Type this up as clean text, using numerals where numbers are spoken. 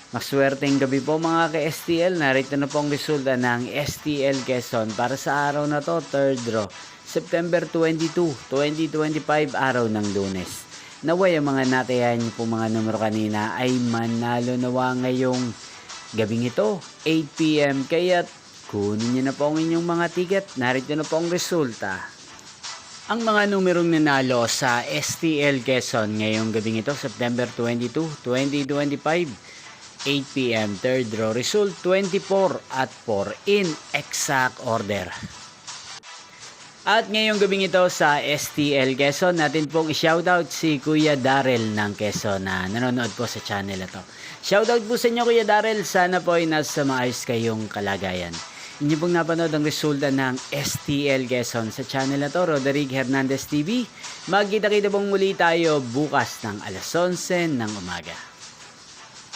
Maswerteng gabi po mga ka-STL. Narito na po ang resulta ng STL Quezon para sa araw na to, 3rd draw, September 22, 2025, araw ng Lunes. Naway ang mga natayan niyo po mga numero kanina ay manalo nawa ngayong gabing ito, 8 PM. Kaya kunin niyo na po ang inyong mga ticket. Narito na po ang resulta. Ang mga numerong nanalo sa STL Quezon ngayong gabing ito, September 22, 2025, 8 PM, 3rd draw, result 24 at 4 in exact order. At ngayong gabing ito sa STL Quezon, natin pong i-shoutout si Kuya Darrell ng Quezon na nanonood po sa channel ito. Shoutout po sa inyo Kuya Darrell, sana po ay nasa maayos kayong kalagayan. Inyo pong napanood ang resulta ng STL Quezon sa channel na to, Roderick Hernandez TV. Magkita-kita pong muli tayo bukas ng alas 11 ng umaga.